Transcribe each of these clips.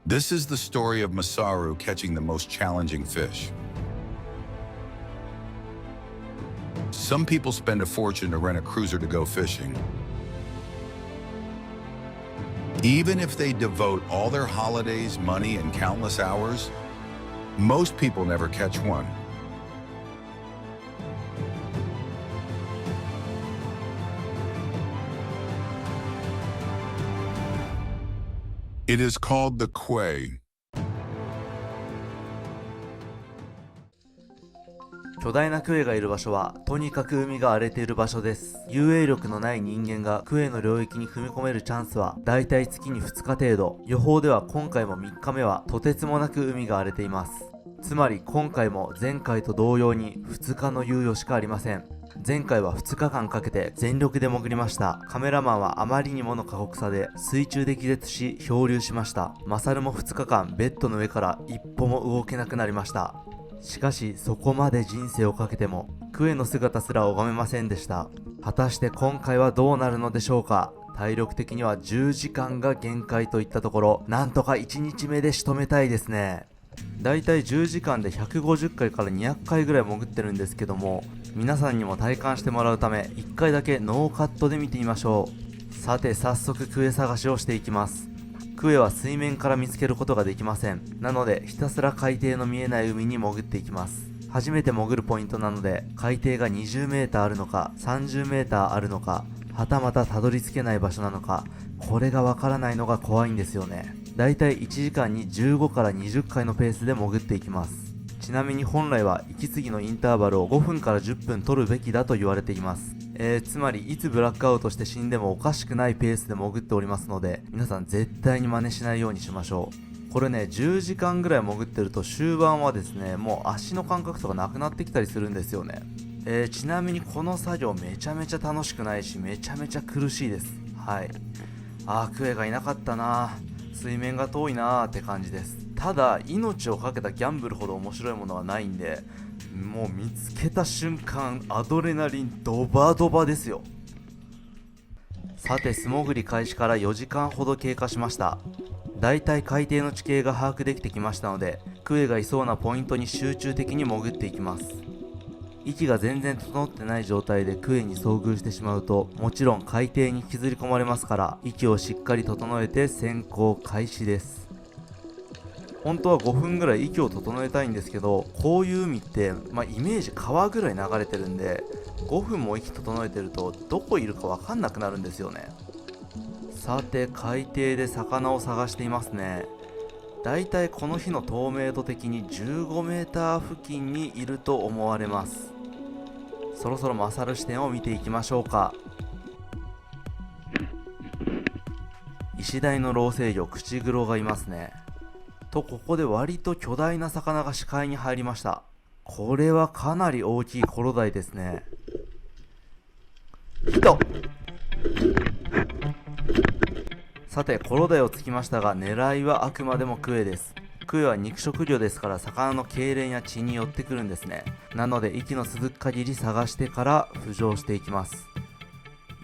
This is the story of Masaru catching the most challenging fish. Some people spend a fortune to rent a cruiser to go fishing. Even if they devote all their holidays, money, and countless hours, most people never catch one. It is called the Quay. 巨大なクエがいる場所はとにかく海が荒れている場所です。遊泳力のない人間がクエの領域に踏み込めるチャンスはだいたい月に2日程度。予報では今回も3日目はとてつもなく海が荒れています。つまり今回も前回と同様に2日の猶予しかありません。前回は2日間かけて全力で潜りました。カメラマンはあまりにもの過酷さで水中で気絶し漂流しました。マサルも2日間ベッドの上から一歩も動けなくなりました。しかしそこまで人生をかけてもクエの姿すら拝めませんでした。果たして今回はどうなるのでしょうか。体力的には10時間が限界といったところ、なんとか1日目で仕留めたいですね。だいたい10時間で150回から200回ぐらい潜ってるんですけども、皆さんにも体感してもらうため1回だけノーカットで見てみましょう。さて早速クエ探しをしていきます。クエは水面から見つけることができません。なのでひたすら海底の見えない海に潜っていきます。初めて潜るポイントなので海底が20メーターあるのか30メーターあるのか、はたまたたどり着けない場所なのか、これがわからないのが怖いんですよね。だいたい1時間に15から20回のペースで潜っていきます。ちなみに本来は息継ぎのインターバルを5分から10分取るべきだと言われています。つまりいつブラックアウトして死んでもおかしくないペースで潜っておりますので、皆さん絶対に真似しないようにしましょう。これね、10時間ぐらい潜ってると終盤はですね、もう足の感覚とかなくなってきたりするんですよね。ちなみにこの作業めちゃめちゃ楽しくないし、めちゃめちゃ苦しいです。はい。クエがいなかったな、水面が遠いなーって感じです。ただ命をかけたギャンブルほど面白いものはないんで、もう見つけた瞬間アドレナリンドバドバですよ。さて素潜り開始から4時間ほど経過しました。だいたい海底の地形が把握できてきましたので、クエがいそうなポイントに集中的に潜っていきます。息が全然整ってない状態でクエに遭遇してしまうと、もちろん海底に引きずり込まれますから、息をしっかり整えて潜行開始です。本当は5分ぐらい息を整えたいんですけど、こういう海って、イメージ川ぐらい流れてるんで、5分も息整えてるとどこいるか分かんなくなるんですよね。さて海底で魚を探していますね。だいたいこの日の透明度的に15メーター付近にいると思われます。そろそろマサル視点を見ていきましょうか。イシダイの老成魚クチグロがいますね。とここで割と巨大な魚が視界に入りました。これはかなり大きいコロダイですね。ヒット。さてコロダイをつきましたが、狙いはあくまでもクエです。クエは肉食魚ですから、魚の痙攣や血に寄ってくるんですね。なので息の続く限り探してから浮上していきます。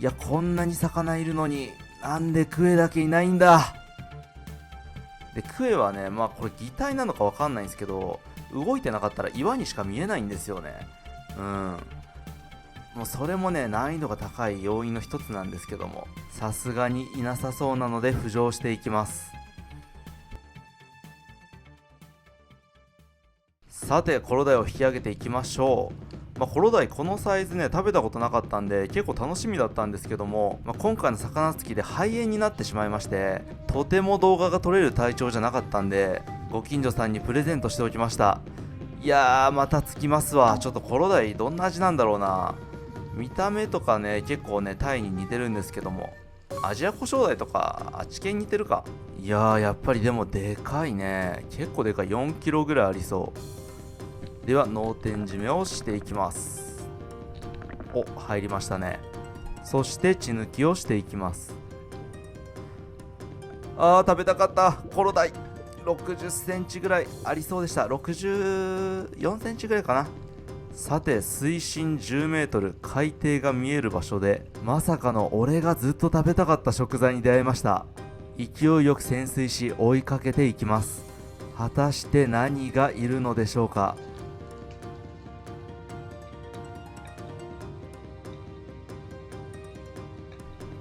いや、こんなに魚いるのになんでクエだけいないんだ。でクエはね、これ擬態なのかわかんないんですけど、動いてなかったら岩にしか見えないんですよね。もうそれもね、難易度が高い要因の一つなんですけども、さすがにいなさそうなので浮上していきます。さてコロダイを引き上げていきましょう。コロダイこのサイズね、食べたことなかったんで結構楽しみだったんですけども、今回の魚つきで肺炎になってしまいまして、とても動画が撮れる体調じゃなかったんで、ご近所さんにプレゼントしておきました。いやー、またつきますわ。ちょっとコロダイどんな味なんだろうな。見た目とかね、結構ねタイに似てるんですけども、アジアコショウダイとかあっち系に似てるか。いやー、やっぱりでもでかいね。結構でかい。4キロぐらいありそう。では脳天締めをしていきます。お、入りましたね。そして血抜きをしていきます。食べたかったコロダイ。60センチぐらいありそうでした。64センチぐらいかな。さて水深10メートル、海底が見える場所で、まさかの俺がずっと食べたかった食材に出会いました。勢いよく潜水し追いかけていきます。果たして何がいるのでしょうか。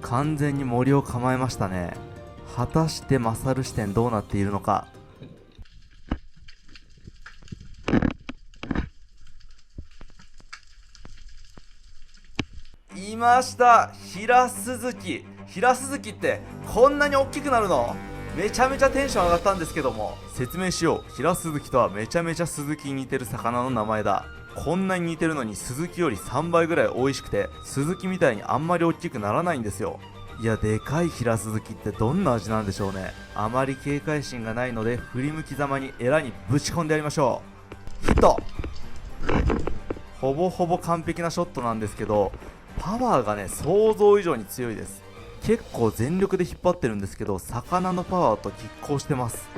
完全に森を構えましたね。果たしてマサル視点どうなっているのか。いました、ヒラスズキ。ヒラスズキってこんなに大きくなるの？めちゃめちゃテンション上がったんですけども、説明しよう。ヒラスズキとはめちゃめちゃスズキに似てる魚の名前だ。こんなに似てるのにスズキより3倍ぐらい美味しくて、スズキみたいにあんまり大きくならないんですよ。いや、でかいヒラスズキってどんな味なんでしょうね。あまり警戒心がないので、振り向きざまにエラにぶち込んでやりましょう。ヒット。ほぼほぼ完璧なショットなんですけど、パワーがね、想像以上に強いです。結構全力で引っ張ってるんですけど、魚のパワーと拮抗してます。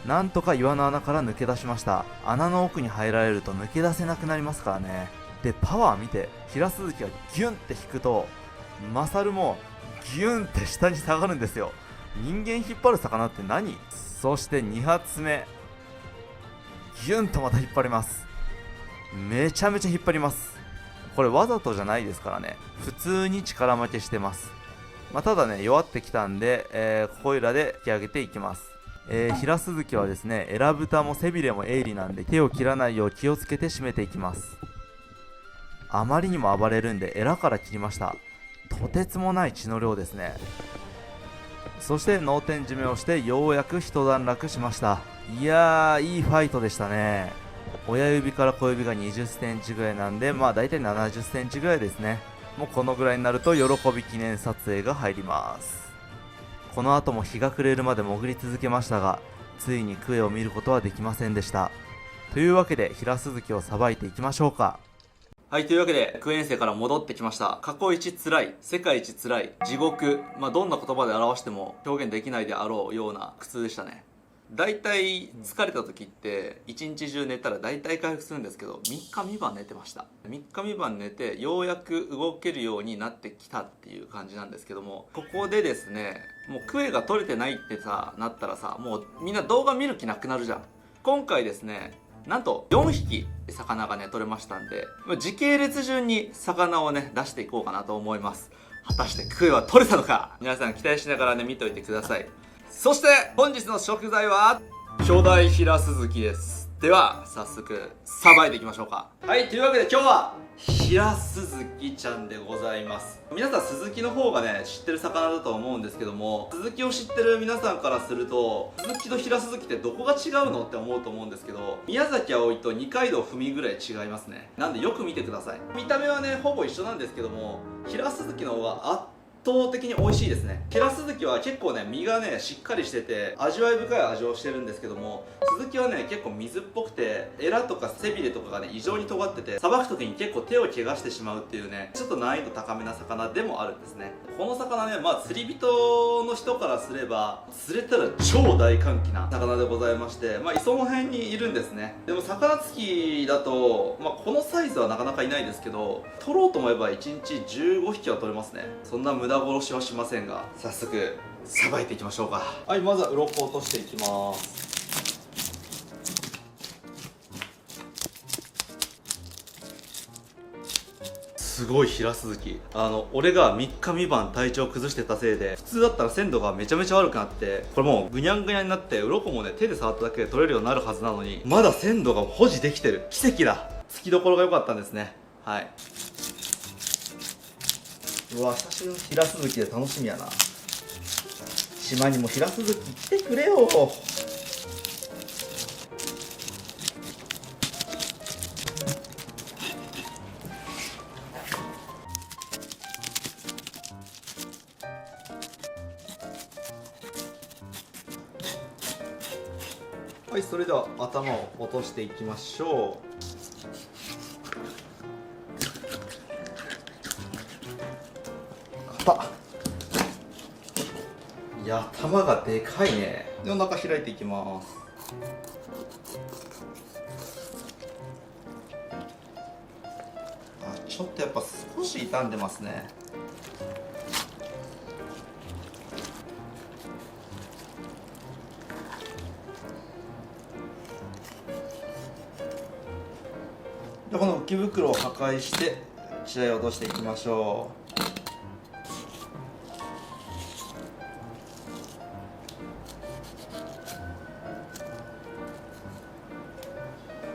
なんとか岩の穴から抜け出しました。穴の奥に入られると抜け出せなくなりますからね。で、パワー見て、ヒラスズキがギュンって引くと、マサルもギュンって下に下がるんですよ。人間引っ張る魚って何？そして2発目、ギュンとまた引っ張ります。めちゃめちゃ引っ張ります。これわざとじゃないですからね。普通に力負けしてます。ただね、弱ってきたんで、ここいらで引き上げていきます。ヒラスズキはですね、エラブタも背びれも鋭利なんで、手を切らないよう気をつけて締めていきます。あまりにも暴れるんでエラから切りました。とてつもない血の量ですね。そして脳天締めをしてようやく一段落しました。いやー、いいファイトでしたね。親指から小指が20センチぐらいなんで、だいたい70センチぐらいですね。もうこのぐらいになると喜び記念撮影が入ります。この後も日が暮れるまで潜り続けましたが、ついにクエを見ることはできませんでした。というわけでヒラスズキをさばいていきましょうか。はい、というわけでクエ遠征から戻ってきました。過去一辛い、世界一辛い、地獄、どんな言葉で表しても表現できないであろうような苦痛でしたね。だいたい疲れた時って一日中寝たらだいたい回復するんですけど、3日3晩寝てました。3日3晩寝てようやく動けるようになってきたっていう感じなんですけども、ここでですね、もうクエが取れてないってなったらもうみんな動画見る気なくなるじゃん。今回ですね、なんと4匹魚がね取れましたんで、時系列順に魚をね出していこうかなと思います。果たしてクエは取れたのか、皆さん期待しながらね見といてください。そして本日の食材は巨大ヒラスズキです。では早速さばいていきましょうか。はい、というわけで今日はヒラスズキちゃんでございます。皆さんスズキの方がね知ってる魚だと思うんですけども、スズキを知ってる皆さんからすると、スズキとヒラスズキってどこが違うのって思うと思うんですけど、宮崎あおいと二階堂ふみぐらい違いますね。なんでよく見てください。見た目はねほぼ一緒なんですけども、ヒラスズキの方が圧倒的に美味しいですね。ヒラスズキは結構ね身がねしっかりしてて味わい深い味をしてるんですけども、スズキはね結構水っぽくてエラとか背びれとかがね異常に尖ってて、さばく時に結構手を怪我してしまうっていうね、ちょっと難易度高めな魚でもあるんですね。この魚ね、釣り人の人からすれば釣れたら超大歓喜な魚でございまして、磯の辺にいるんですね。でも魚つきだと、このサイズはなかなかいないですけど、取ろうと思えば1日15匹は取れますね。そんな無駄殺しはしませんが、早速さばいていきましょうか。はい、まずは鱗を落としていきます。すごいヒラスズキ、俺が3日3晩体調崩してたせいで、普通だったら鮮度がめちゃめちゃ悪くなって、これもうぐにゃんぐにゃんになって、鱗もね手で触っただけで取れるようになるはずなのに、まだ鮮度が保持できてる。奇跡だ。つきどころが良かったんですね。はい。うわ、久しぶりのヒラスズキで楽しみやな。島にもヒラスズキ来てくれよ。はい、それでは頭を落としていきましょう。いや、頭がでかいね。で、お腹開いていきます。ちょっとやっぱ少し傷んでますね。でこの浮き袋を破壊して血合いを落としていきましょ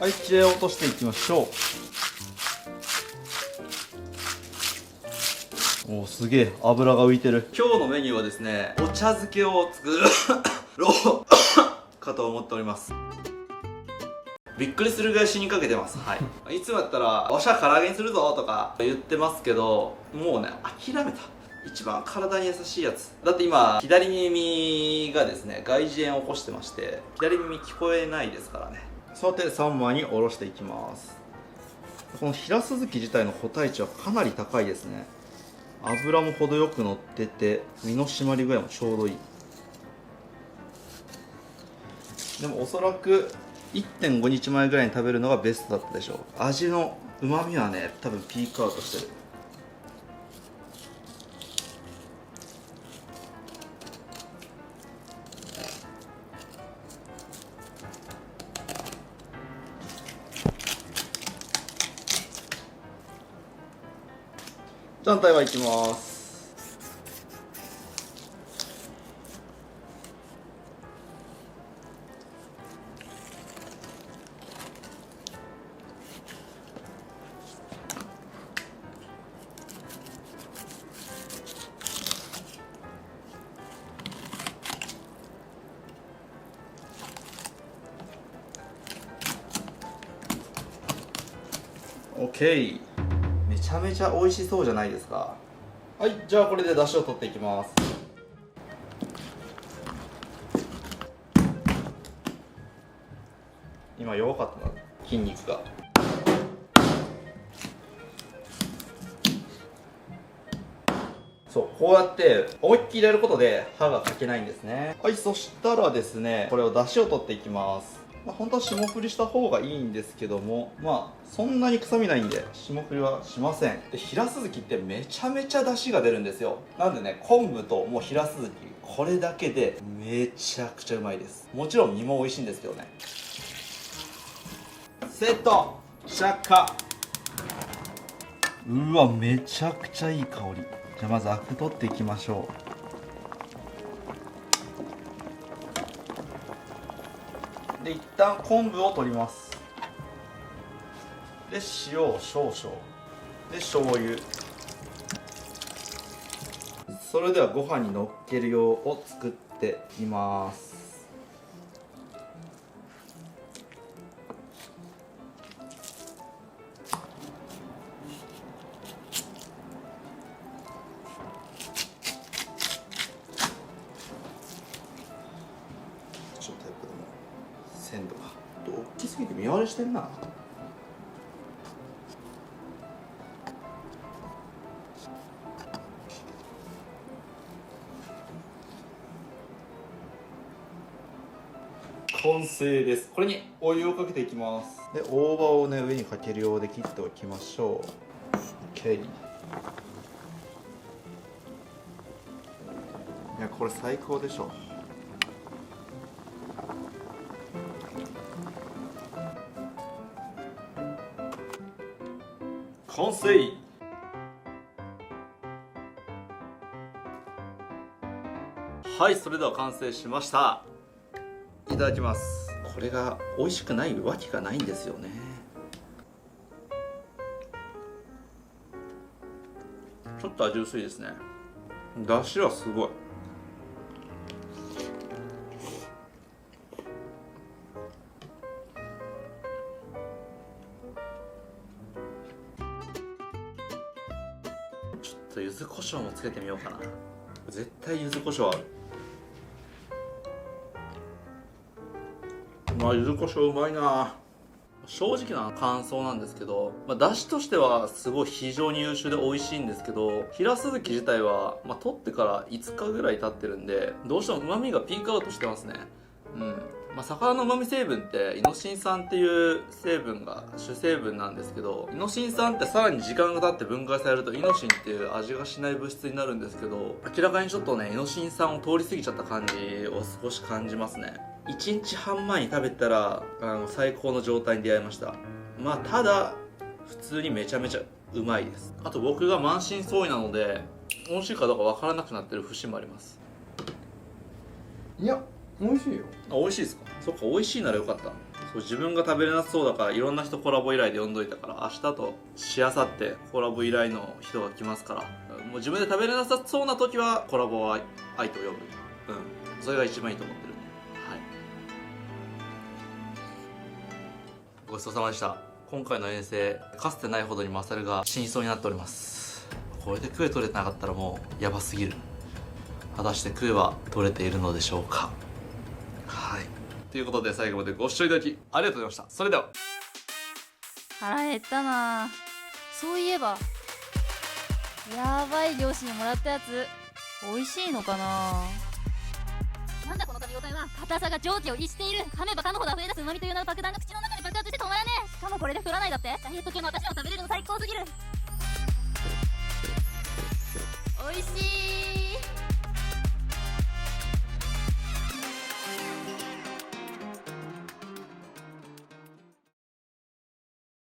う。はい、血合いを落としていきましょう。おー、すげえ油が浮いてる。今日のメニューはですね、お茶漬けを作ろうかと思っております。びっくりするぐらい死にかけてます。はい。いつもやったら、おしゃ唐揚げにするぞとか言ってますけど、もうね、諦めた。一番体に優しいやつ。だって今、左耳がですね、外耳炎を起こしてまして、左耳聞こえないですからね。その手で3枚におろしていきます。この平スズキ自体の個体値はかなり高いですね。油も程よく乗ってて、身の締まり具合もちょうどいい。でもおそらく 1.5 日前ぐらいに食べるのがベストだったでしょう。味のうまみはね、多分ピークアウトしてる。団体はいきます。オッケー。めちゃめちゃ美味しそうじゃないですか。はい、じゃあこれで出汁を取っていきます。今弱かったな、筋肉が。そう、こうやって思いっきりやることで歯が欠けないんですね。はい、そしたらですね、これを出汁を取っていきます。本当は霜降りした方がいいんですけども、そんなに臭みないんで霜降りはしません。で、平スズキってめちゃめちゃ出汁が出るんですよ。なんでね、昆布ともう平スズキ、これだけでめちゃくちゃうまいです。もちろん身も美味しいんですけどね。セットシャッカ。うわ、めちゃくちゃいい香り。じゃあまずアク取っていきましょう。で、一旦昆布を取ります。で、塩を少々で、醤油。それではご飯にのっける用を作っています。ちょっとやっぱでも鮮度が大きすぎて見割れしてんな。完成です。これにお湯をかけていきます。で、大葉をね、上にかけるようで切っておきましょう。 OK。 いや、これ最高でしょ。完成。はい、それでは完成しました。いただきます。これが美味しくないわけがないんですよね。ちょっと味薄いですね。出汁はすごい。ちょっと柚子胡椒もつけてみようかな。絶対柚子胡椒ある。柚子胡椒うまいな。正直な感想なんですけど、出汁としてはすごい非常に優秀で美味しいんですけど、平スズキ自体は、取ってから5日ぐらい経ってるんで、どうしても旨味がピークアウトしてますね。魚の旨味成分ってイノシン酸っていう成分が主成分なんですけど、イノシン酸ってさらに時間が経って分解されるとイノシンっていう味がしない物質になるんですけど、明らかにちょっとね、イノシン酸を通り過ぎちゃった感じを少し感じますね。1日半前に食べたら最高の状態に出会いました。ただ普通にめちゃめちゃうまいです。あと僕が満身創痍なので美味しいかどうかわからなくなってる節もあります。いや美味しいよ。あ、美味しいですか。そっか、美味しいならよかった。そう、自分が食べれなさそうだからいろんな人コラボ依頼で呼んどいたから、明日としあさってコラボ依頼の人が来ますから、もう自分で食べれなさそうな時はコラボは相手を呼ぶ。それが一番いいと思ってるんで。はい、ごちそうさまでした。今回の遠征かつてないほどにマサルが死にそうになっております。これでクエ取れてなかったらもうやばすぎる。果たしてクエは取れているのでしょうか。はい、ということで最後までご視聴いただきありがとうございました。それでは。腹減ったな。そういえばやばい漁師にもらったやつ美味しいのかな。なんだこの噛み応えは。硬さが蒸気を逸している。噛めば噛むほど溢れ出す旨味という名の爆弾が口の中で爆発して止まらねえ。しかもこれで太らないだって。ダイエット中の私でも食べれるの最高すぎる。美味しい。